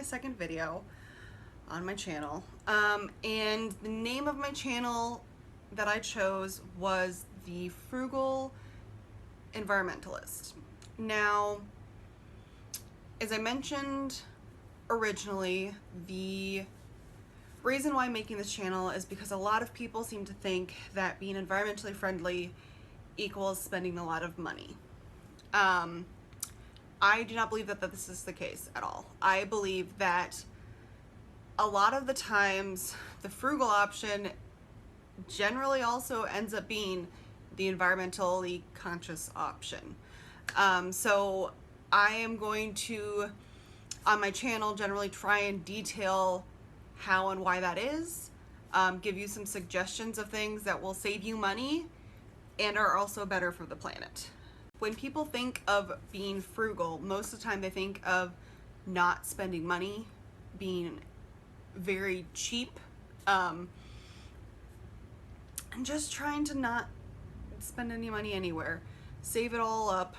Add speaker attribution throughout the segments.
Speaker 1: second video on my channel, and the name of my channel that I chose was the Frugal Environmentalist. Now, as I mentioned originally, the reason why I'm making this channel is because a lot of people seem to think that being environmentally friendly equals spending a lot of money. I do not believe that this is the case at all. I believe that a lot of the times the frugal option generally also ends up being the environmentally conscious option. So I am going to, on my channel, generally try and detail how and why that is, give you some suggestions of things that will save you money and are also better for the planet. When people think of being frugal, most of the time they think of not spending money, being very cheap, and just trying to not spend any money anywhere. Save it all up,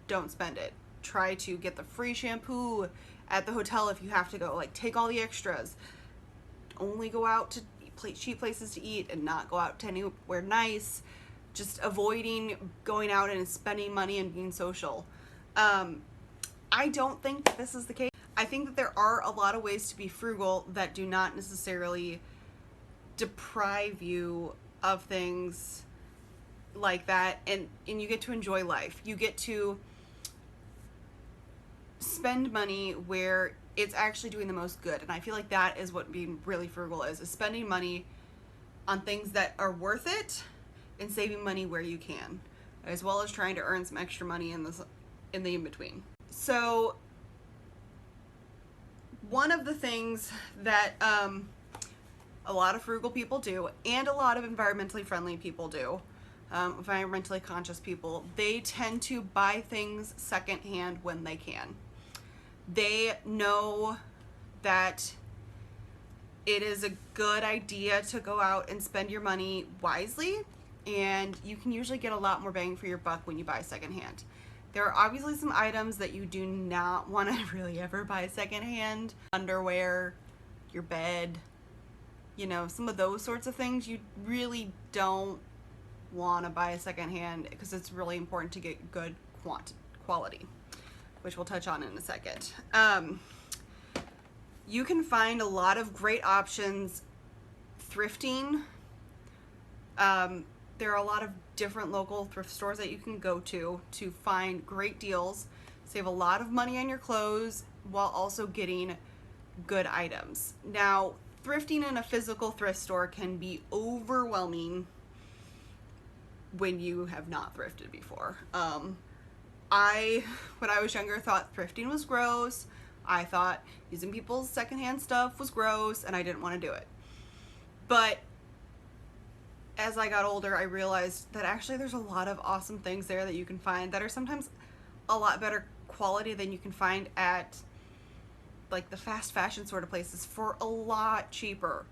Speaker 1: don't spend it. Try to get the free shampoo at the hotel if you have to go. Like, take all the extras. Only go out to cheap places to eat and not go out to anywhere nice. Just avoiding going out and spending money and being social. I don't think that this is the case. I think that there are a lot of ways to be frugal that do not necessarily deprive you of things like that, and you get to enjoy life. You get to spend money where it's actually doing the most good, and I feel like that is what being really frugal is spending money on things that are worth it and saving money where you can, as well as trying to earn some extra money in the in-between. So one of the things that a lot of frugal people do, and a lot of environmentally friendly people do, environmentally conscious people, they tend to buy things secondhand when they can. They know that it is a good idea to go out and spend your money wisely, and you can usually get a lot more bang for your buck when you buy secondhand. There are obviously some items that you do not want to really ever buy secondhand. Underwear, your bed, you know, some of those sorts of things you really don't want to buy secondhand because it's really important to get good quality, which we'll touch on in a second. You can find a lot of great options thrifting. There are a lot of different local thrift stores that you can go to find great deals, save a lot of money on your clothes while also getting good items. Now, thrifting in a physical thrift store can be overwhelming when you have not thrifted before. When I was younger, thought thrifting was gross. I thought using people's secondhand stuff was gross, and I didn't want to do it. But as I got older, I realized that actually there's a lot of awesome things there that you can find that are sometimes a lot better quality than you can find at like the fast fashion sort of places for a lot cheaper.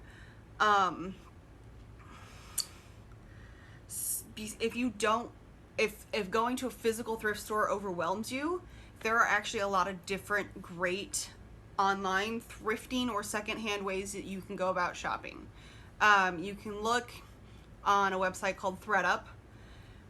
Speaker 1: If going to a physical thrift store overwhelms you, there are actually a lot of different great online thrifting or secondhand ways that you can go about shopping. You can look on a website called Thredup,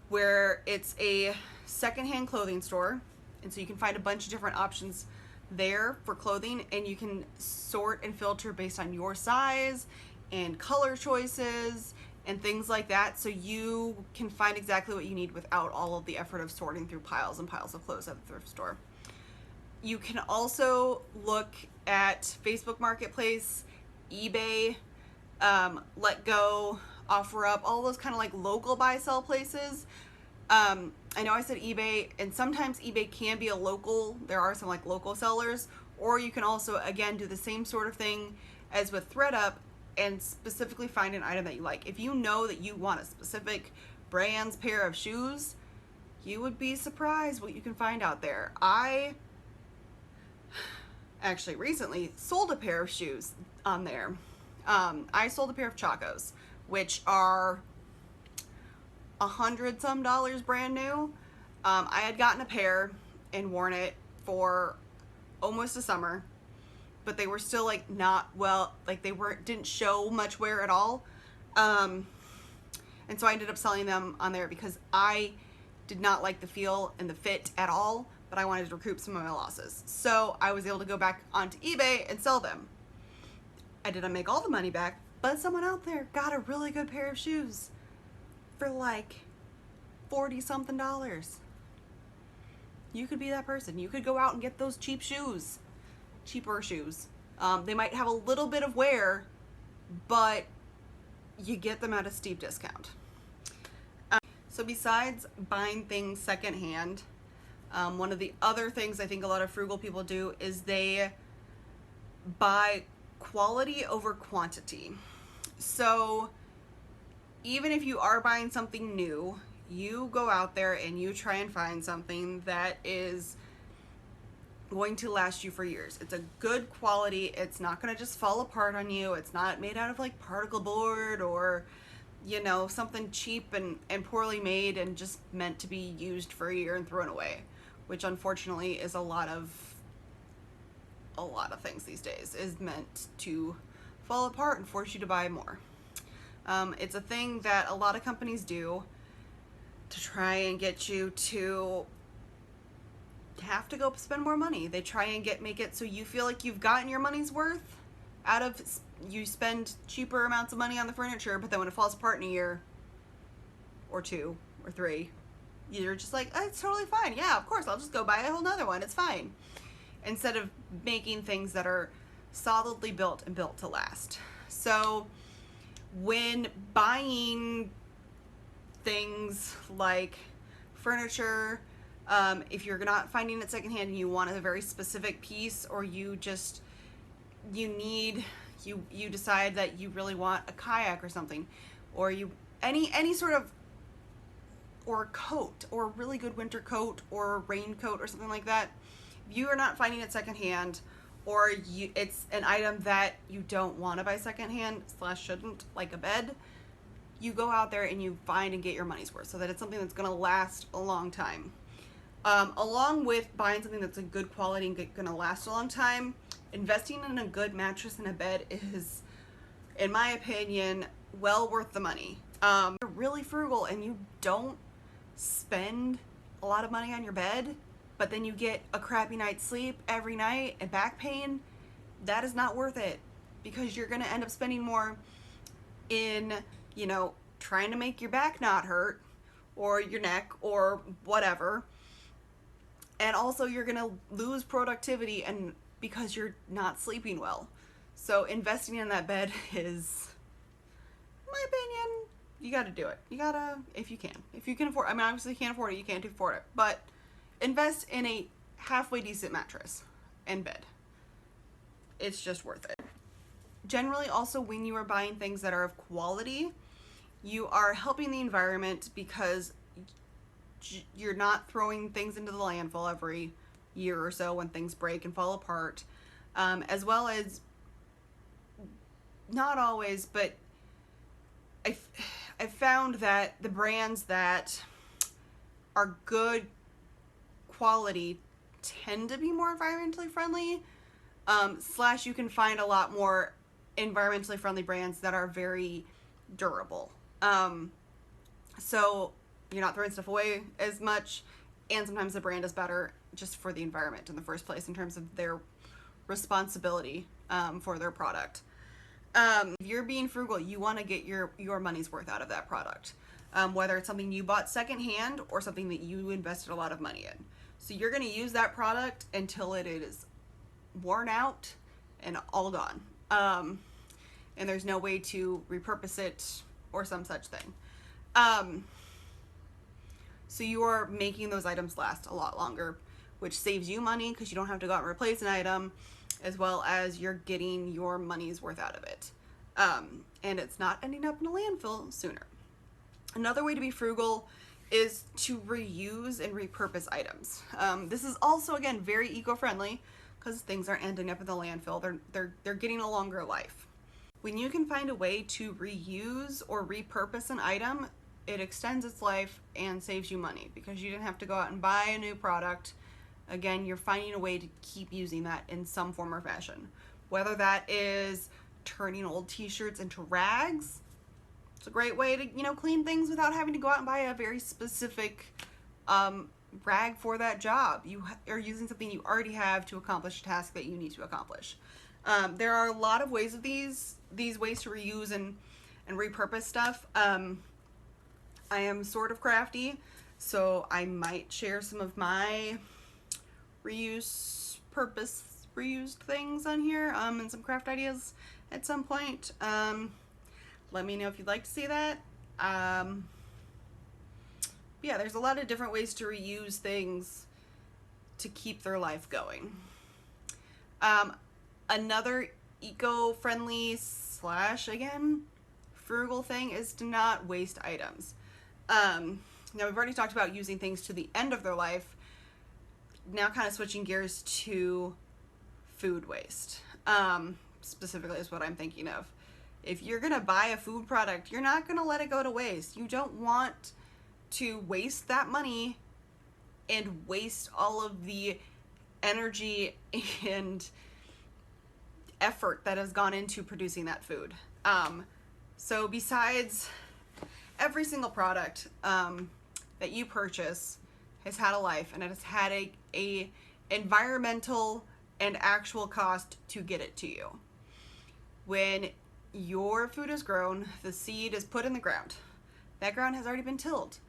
Speaker 1: where it's a secondhand clothing store, and so you can find a bunch of different options there for clothing, and you can sort and filter based on your size and color choices and things like that, so you can find exactly what you need without all of the effort of sorting through piles and piles of clothes at the thrift store. You can also look at Facebook Marketplace, eBay, Letgo, Offerup, all those kind of like local buy-sell places. I know I said eBay, and sometimes eBay can be a local, there are some like local sellers, or you can also, again, do the same sort of thing as with Thredup and specifically find an item that you like. If you know that you want a specific brand's pair of shoes, you would be surprised what you can find out there. I actually recently sold a pair of shoes on there. I sold a pair of Chacos, which are $100 some brand new. I had gotten a pair and worn it for almost a summer, but they were still like not well, like they didn't show much wear at all. And so I ended up selling them on there because I did not like the feel and the fit at all, but I wanted to recoup some of my losses. So I was able to go back onto eBay and sell them. I didn't make all the money back, but someone out there got a really good pair of shoes for like $40 something. You could be that person. You could go out and get those cheap shoes, cheaper shoes. They might have a little bit of wear, but you get them at a steep discount. So besides buying things secondhand, one of the other things I think a lot of frugal people do is they buy quality over quantity. So even if you are buying something new, you go out there and you try and find something that is going to last you for years. It's a good quality. It's not going to just fall apart on you. It's not made out of like particle board or, you know, something cheap and poorly made and just meant to be used for a year and thrown away, which unfortunately is a lot of things these days, is meant to fall apart and force you to buy more. It's a thing that a lot of companies do to try and get you to have to go spend more money. They try and make it so you feel like you've gotten your money's worth out of, you spend cheaper amounts of money on the furniture, but then when it falls apart in a year or 2 or 3, you're just like, oh, it's totally fine. Yeah, of course, I'll just go buy a whole nother one. It's fine. Instead of making things that are solidly built and built to last. So when buying things like furniture, if you're not finding it secondhand and you want a very specific piece, or you decide that you really want a kayak or something, or any sort of, or a coat, or a really good winter coat, or a raincoat or something like that, if you are not finding it secondhand, or it's an item that you don't want to buy secondhand / shouldn't, like a bed, you go out there and you find and get your money's worth, so that it's something that's going to last a long time. Along with buying something that's a good quality and going to last a long time, investing in a good mattress and a bed is, in my opinion, well worth the money. You're really frugal and you don't spend a lot of money on your bed, but then you get a crappy night's sleep every night and back pain, that is not worth it, because you're going to end up spending more in, you know, trying to make your back not hurt, or your neck, or whatever. And also you're going to lose productivity and because you're not sleeping well. So investing in that bed is, in my opinion, you got to do it. You got to, if you can afford, I mean, obviously you can't afford it, you can't afford it, but invest in a halfway decent mattress and bed. It's just worth it. Generally, also, when you are buying things that are of quality, you are helping the environment because you're not throwing things into the landfill every year or so when things break and fall apart, as well as, not always, but I've found that the brands that are good quality tend to be more environmentally friendly, / you can find a lot more environmentally friendly brands that are very durable. So you're not throwing stuff away as much, and sometimes the brand is better just for the environment in the first place in terms of their responsibility for their product. If you're being frugal, you want to get your money's worth out of that product, whether it's something you bought secondhand or something that you invested a lot of money in. So you're going to use that product until it is worn out and all gone, and there's no way to repurpose it or some such thing. So you are making those items last a lot longer, which saves you money because you don't have to go out and replace an item, as well as you're getting your money's worth out of it. And it's not ending up in a landfill sooner. Another way to be frugal is to reuse and repurpose items. This is also, again, very eco-friendly because things aren't ending up in the landfill. They're getting a longer life. When you can find a way to reuse or repurpose an item, it extends its life and saves you money because you didn't have to go out and buy a new product. Again, you're finding a way to keep using that in some form or fashion. whether that is turning old t-shirts into rags. It's a great way to, you know, clean things without having to go out and buy a very specific rag for that job. You are using something you already have to accomplish a task that you need to accomplish. There are a lot of ways of these ways to reuse and repurpose stuff. I am sort of crafty, so I might share some of my reused things on here, and some craft ideas at some point. Let me know if you'd like to see that. Yeah, there's a lot of different ways to reuse things to keep their life going. Another eco-friendly / again, frugal thing is to not waste items. Now we've already talked about using things to the end of their life. Now kind of switching gears to food waste. Specifically is what I'm thinking of. If you're gonna buy a food product, you're not gonna let it go to waste. You don't want to waste that money and waste all of the energy and effort that has gone into producing that food. So besides, every single product that you purchase has had a life, and it has had a environmental and actual cost to get it to you. When your food is grown, the seed is put in the ground. That ground has already been tilled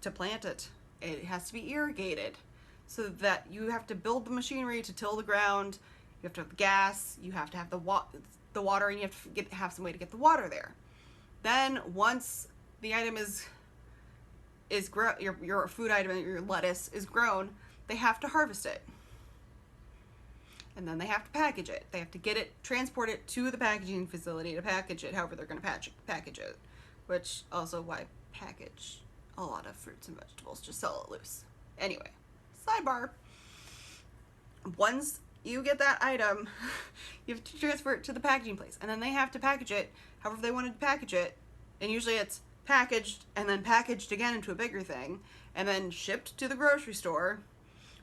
Speaker 1: to plant it. It has to be irrigated, so that you have to build the machinery to till the ground. You have to have the gas, you have to have the water, and you have to have some way to get the water there. Then once the item is grown, your food item, your lettuce is grown, they have to harvest it. And then they have to package it. They have to get it, transport it to the packaging facility to package it however they're going to package it. Which also, why package a lot of fruits and vegetables? Just sell it loose. Anyway, sidebar. Once you get that item, you have to transfer it to the packaging place, and then they have to package it however they wanted to package it, and usually it's packaged and then packaged again into a bigger thing, and then shipped to the grocery store,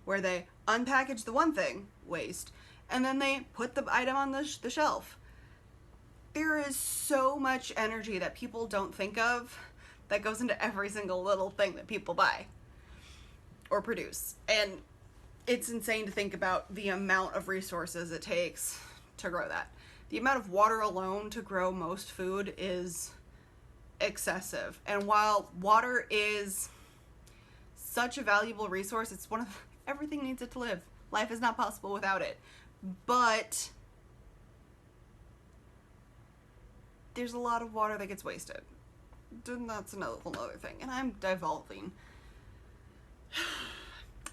Speaker 1: where they unpackage the one thing, waste, and then they put the item on the shelf. There is so much energy that people don't think of that goes into every single little thing that people buy or produce, and it's insane to think about the amount of resources it takes to grow that. The amount of water alone to grow most food is excessive. And while water is such a valuable resource, it's one of everything needs it to live. Life is not possible without it. But there's a lot of water that gets wasted. And that's another whole other thing. And I'm divulging.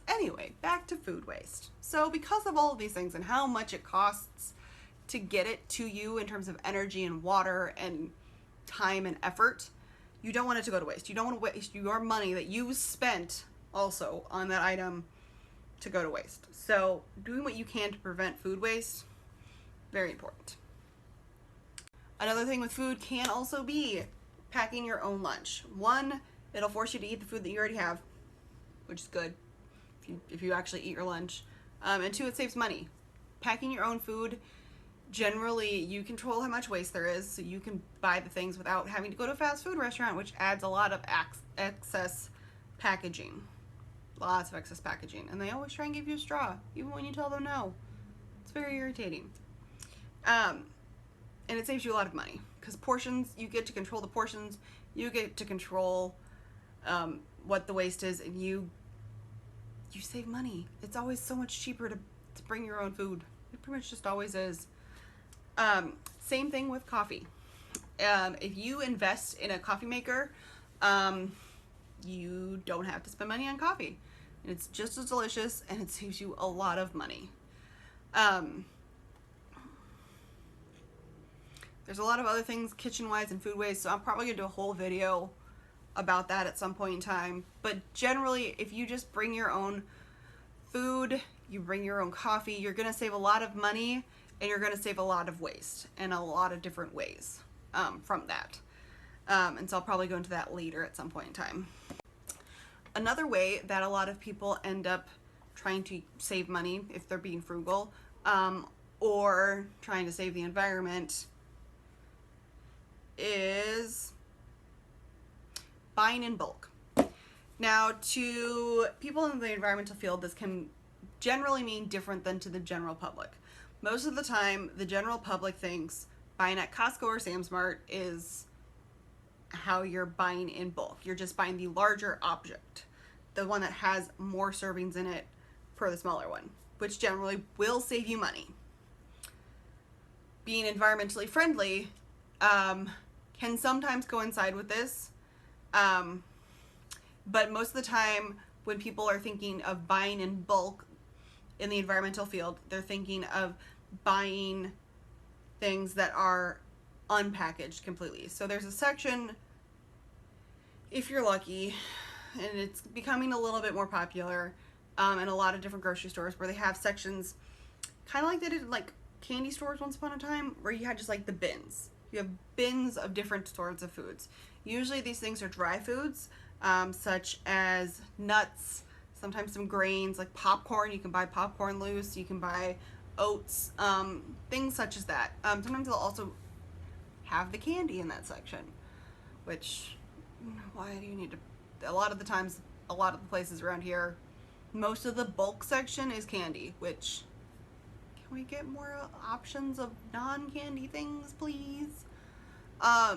Speaker 1: Anyway, back to food waste. So because of all of these things and how much it costs to get it to you in terms of energy and water and time and effort, you don't want it to go to waste. You don't want to waste your money that you spent also on that item to go to waste. So doing what you can to prevent food waste, very important. Another thing with food can also be packing your own lunch. One, it'll force you to eat the food that you already have, which is good if you actually eat your lunch. And two, it saves money. Packing your own food, generally you control how much waste there is, so you can buy the things without having to go to a fast food restaurant, which adds a lot of excess packaging. Lots of excess packaging. And they always try and give you a straw, even when you tell them no. It's very irritating. And it saves you a lot of money, because portions, you get to control the portions, you get to control what the waste is, and you save money. It's always so much cheaper to bring your own food. It pretty much just always is. Same thing with coffee. If you invest in a coffee maker, you don't have to spend money on coffee. And it's just as delicious, and it saves you a lot of money. There's a lot of other things kitchen-wise and food-wise, so I'm probably going to do a whole video about that at some point in time. But generally, if you just bring your own food, you bring your own coffee, you're going to save a lot of money, and you're going to save a lot of waste in a lot of different ways from that. And so I'll probably go into that later at some point in time. Another way that a lot of people end up trying to save money if they're being frugal, or trying to save the environment is buying in bulk. Now, to people in the environmental field, this can generally mean different than to the general public. Most of the time, the general public thinks buying at Costco or Sam's Mart is how you're buying in bulk. You're just buying the larger object, the one that has more servings in it per the smaller one, which generally will save you money. Being environmentally friendly can sometimes coincide with this, but most of the time when people are thinking of buying in bulk in the environmental field, they're thinking of buying things that are unpackaged completely. So there's a section, if you're lucky, and it's becoming a little bit more popular in a lot of different grocery stores, where they have sections kind of like they did like candy stores once upon a time, where you had just like the bins. You have bins of different sorts of foods. Usually these things are dry foods, such as nuts, sometimes some grains like popcorn. You can buy popcorn loose, you can buy oats, things such as that. Sometimes they'll also have the candy in that section, which, why do you need to? A lot of the times, a lot of the places around here, most of the bulk section is candy, which, can we get more options of non-candy things, please? I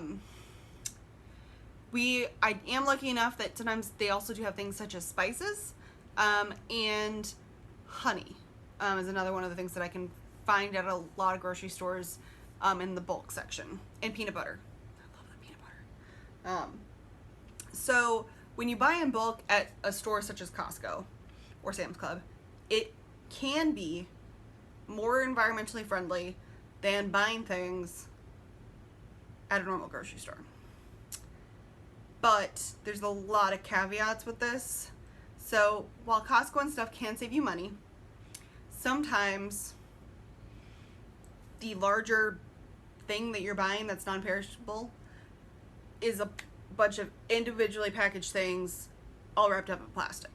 Speaker 1: am lucky enough that sometimes they also do have things such as spices, and honey is another one of the things that I can find at a lot of grocery stores in the bulk section, and peanut butter. I love the peanut butter. So when you buy in bulk at a store such as Costco or Sam's Club, it can be more environmentally friendly than buying things at a normal grocery store. But there's a lot of caveats with this. So while Costco and stuff can save you money, sometimes the larger thing that you're buying that's non-perishable is a bunch of individually packaged things all wrapped up in plastic,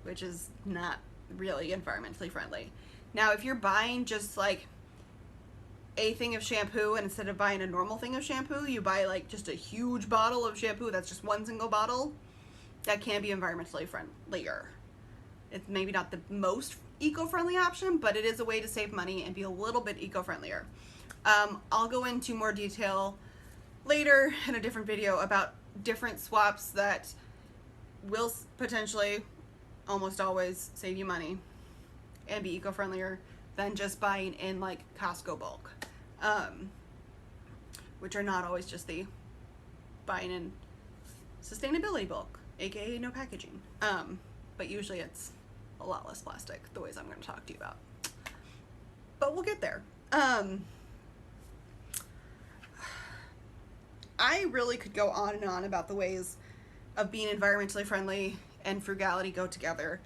Speaker 1: which is not really environmentally friendly. Now, if you're buying just like a thing of shampoo, and instead of buying a normal thing of shampoo, you buy like just a huge bottle of shampoo that's just one single bottle, that can be environmentally friendlier. It's maybe not the most eco-friendly option, but it is a way to save money and be a little bit eco-friendlier. I'll go into more detail later in a different video about different swaps that will potentially almost always save you money and be eco-friendlier than just buying in like Costco bulk, which are not always just the buying in Sustainability bulk, aka no packaging, but usually it's a lot less plastic, the ways I'm going to talk to you about, but we'll get there. I really could go on and on about the ways of being environmentally friendly and frugality go together.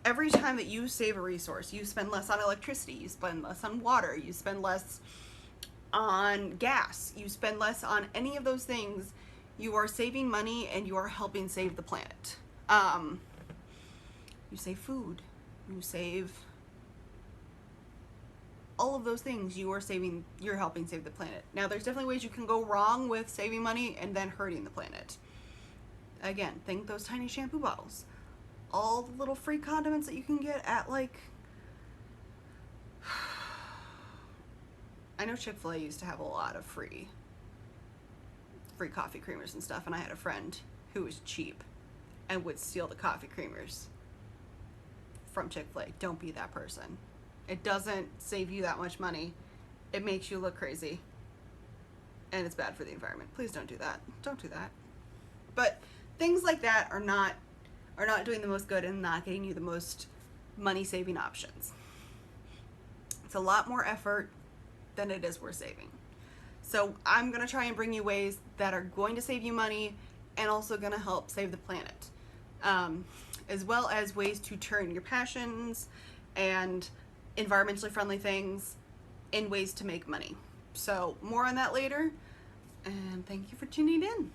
Speaker 1: Every time that you save a resource, you spend less on electricity, you spend less on water, you spend less on gas, you spend less on any of those things, you are saving money and you are helping save the planet. You save food, you save all of those things, you're helping save the planet. Now, there's definitely ways you can go wrong with saving money and then hurting the planet. Again, think those tiny shampoo bottles. All the little free condiments that you can get at, like, I know Chick-fil-A used to have a lot of free coffee creamers and stuff, and I had a friend who was cheap and would steal the coffee creamers from Chick-fil-A. Don't be that person. It doesn't save you that much money. It makes you look crazy, and it's bad for the environment. Please don't do that. Don't do that. But things like that are not doing the most good and not getting you the most money-saving options. It's a lot more effort than it is worth saving. So I'm going to try and bring you ways that are going to save you money and also going to help save the planet, as well as ways to turn your passions and environmentally friendly things in ways to make money. So more on that later, and thank you for tuning in.